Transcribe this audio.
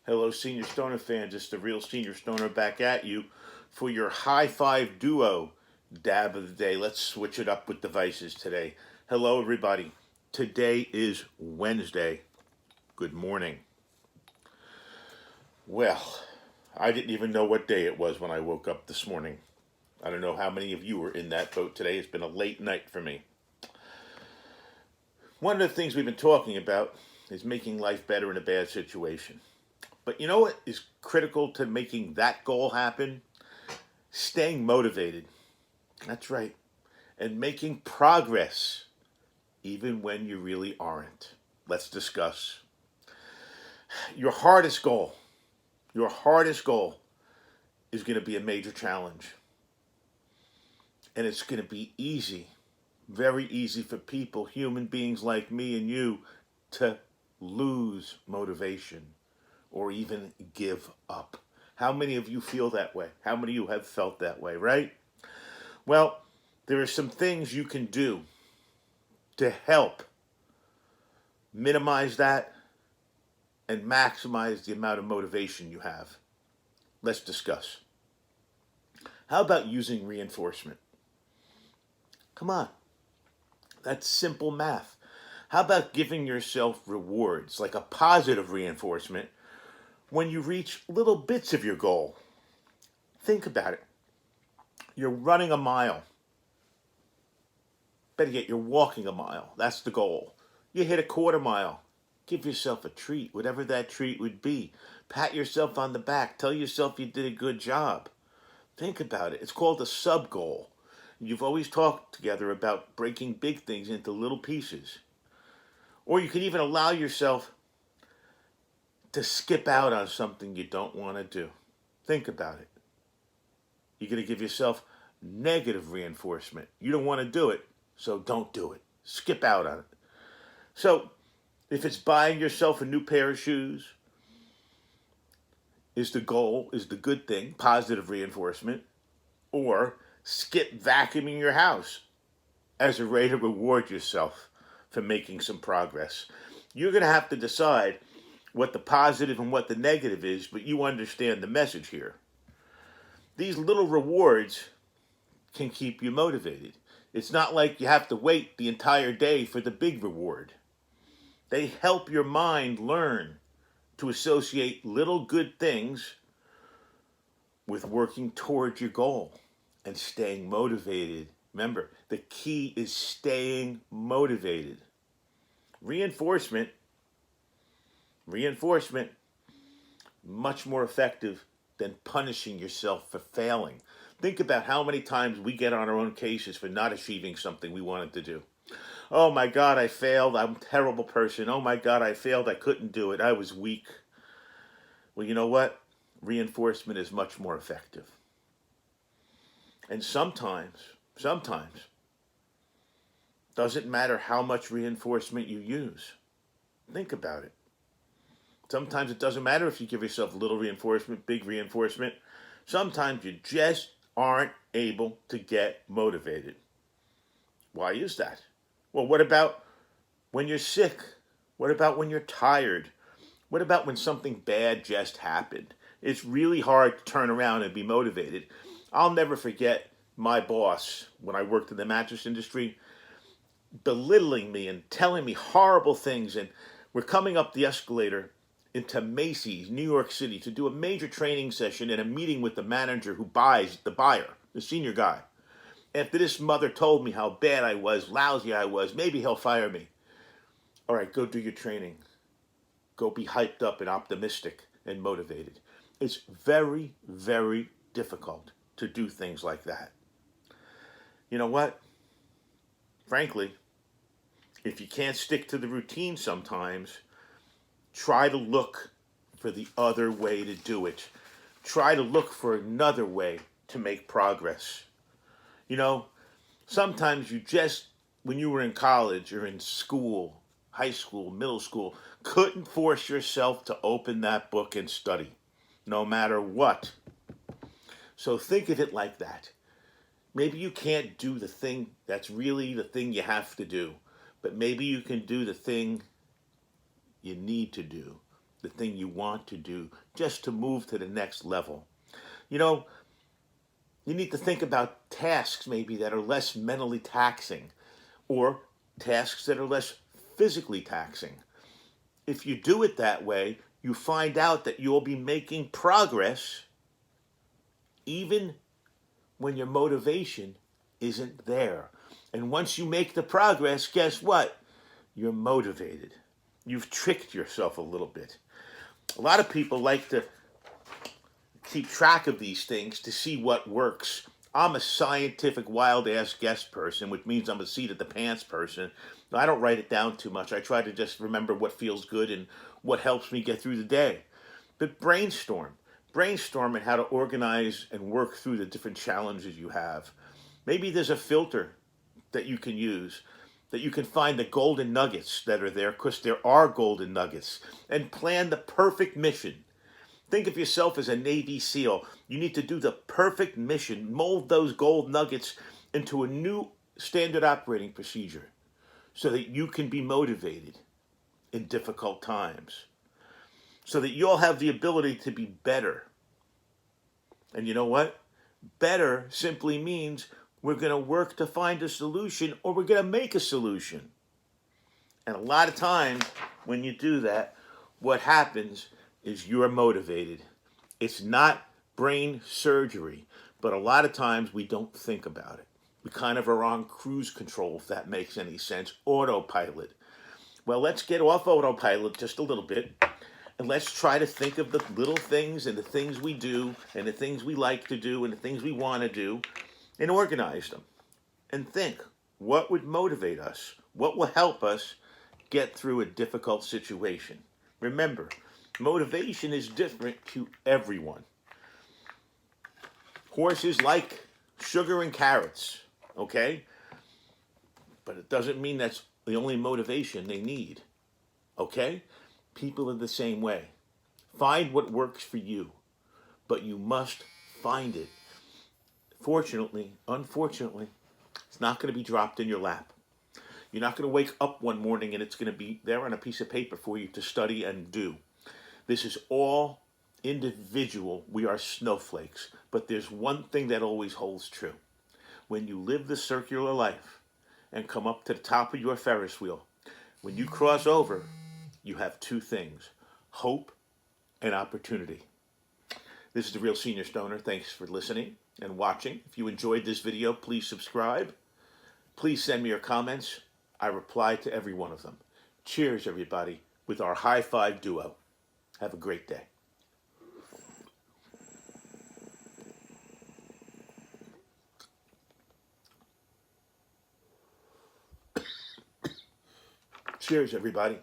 Hello, Senior Stoner fans. It's the real Senior Stoner back at you for your high five duo dab of the day. Let's switch it up with devices today. Hello, everybody. Today is Wednesday. Good morning. Well, I didn't even know what day it was when I woke up this morning. I don't know how many of you were in that boat today. It's been a late night for me. One of the things we've been talking about is making life better in a bad situation. But you know what is critical to making that goal happen? Staying motivated. That's right. And making progress, even when you really aren't. Let's discuss. Your hardest goal, your hardest goal is going to be a major challenge. And it's going to be easy, very easy for people, human beings like me and you, to lose motivation or even give up. How many of you feel that way? How many of you have felt that way, right? Well, there are some things you can do to help minimize that and maximize the amount of motivation you have. Let's discuss. How about using reinforcement? Come on. That's simple math. How about giving yourself rewards, like a positive reinforcement, when you reach little bits of your goal? Think about it. You're running a mile. Better yet, you're walking a mile. That's the goal. You hit a quarter mile. Give yourself a treat, whatever that treat would be. Pat yourself on the back. Tell yourself you did a good job. Think about it. It's called a sub-goal. You've always talked together about breaking big things into little pieces. Or you can even allow yourself to skip out on something you don't want to do. Think about it. You're going to give yourself negative reinforcement. You don't want to do it, so don't do it. Skip out on it. So, if it's buying yourself a new pair of shoes, is the goal, is the good thing, positive reinforcement, or skip vacuuming your house as a way to reward yourself for making some progress. You're going to have to decide what the positive and what the negative is, but you understand the message here. These little rewards can keep you motivated. It's not like you have to wait the entire day for the big reward. They help your mind learn to associate little good things with working towards your goal and staying motivated. Remember, the key is staying motivated. Reinforcement, much more effective than punishing yourself for failing. Think about how many times we get on our own cases for not achieving something we wanted to do. Oh my God, I failed. I'm a terrible person. Oh my God, I failed. I couldn't do it. I was weak. Well, you know what? Reinforcement is much more effective. And sometimes, doesn't matter how much reinforcement you use. Think about it. Sometimes it doesn't matter if you give yourself little reinforcement, big reinforcement. Sometimes you just aren't able to get motivated. Why is that? Well, what about when you're sick? What about when you're tired? What about when something bad just happened? It's really hard to turn around and be motivated. I'll never forget my boss when I worked in the mattress industry belittling me and telling me horrible things. And we're coming up the escalator into Macy's, New York City, to do a major training session and a meeting with the manager who buys the buyer, the senior guy. After this mother told me how bad I was, lousy I was, maybe he'll fire me. All right, go do your training. Go be hyped up and optimistic and motivated. It's very, very difficult to do things like that. You know what? Frankly, if you can't stick to the routine sometimes, try to look for the other way to do it. Try to look for another way to make progress. You know, sometimes you just, when you were in college or in school, high school, middle school, couldn't force yourself to open that book and study, no matter what. So think of it like that. Maybe you can't do the thing that's really the thing you have to do, but maybe you can do the thing you need to do, the thing you want to do just to move to the next level. You know, you need to think about tasks maybe that are less mentally taxing or tasks that are less physically taxing. If you do it that way, you find out that you'll be making progress even when your motivation isn't there. And once you make the progress, guess what? You're motivated. You've tricked yourself a little bit. A lot of people like to keep track of these things to see what works. I'm a scientific wild ass guess person, which means I'm a seat of the pants person. I don't write it down too much. I try to just remember what feels good and what helps me get through the day. But brainstorm on how to organize and work through the different challenges you have. Maybe there's a filter that you can use, that you can find the golden nuggets that are there, because there are golden nuggets, and plan the perfect mission. Think of yourself as a Navy SEAL. You need to do the perfect mission, mold those gold nuggets into a new standard operating procedure so that you can be motivated in difficult times, so that you'll have the ability to be better. And you know what? Better simply means we're going to work to find a solution, or we're going to make a solution. And a lot of times when you do that, what happens is you're motivated. It's not brain surgery, but a lot of times we don't think about it. We kind of are on cruise control, if that makes any sense, autopilot. Well, let's get off autopilot just a little bit, and let's try to think of the little things and the things we do and the things we like to do and the things we want to do, and organize them. And think, what would motivate us? What will help us get through a difficult situation? Remember, motivation is different to everyone. Horses like sugar and carrots, okay? But it doesn't mean that's the only motivation they need, okay? People are the same way. Find what works for you, but you must find it. Unfortunately, it's not going to be dropped in your lap. You're not going to wake up one morning and it's going to be there on a piece of paper for you to study and do. This is all individual. We are snowflakes. But there's one thing that always holds true. When you live the circular life and come up to the top of your Ferris wheel, when you cross over, you have two things: hope and opportunity. This is the Real Senior Stoner. Thanks for listening and watching. If you enjoyed this video, please subscribe. Please send me your comments. I reply to every one of them. Cheers, everybody, with our high five duo. Have a great day. Cheers, everybody.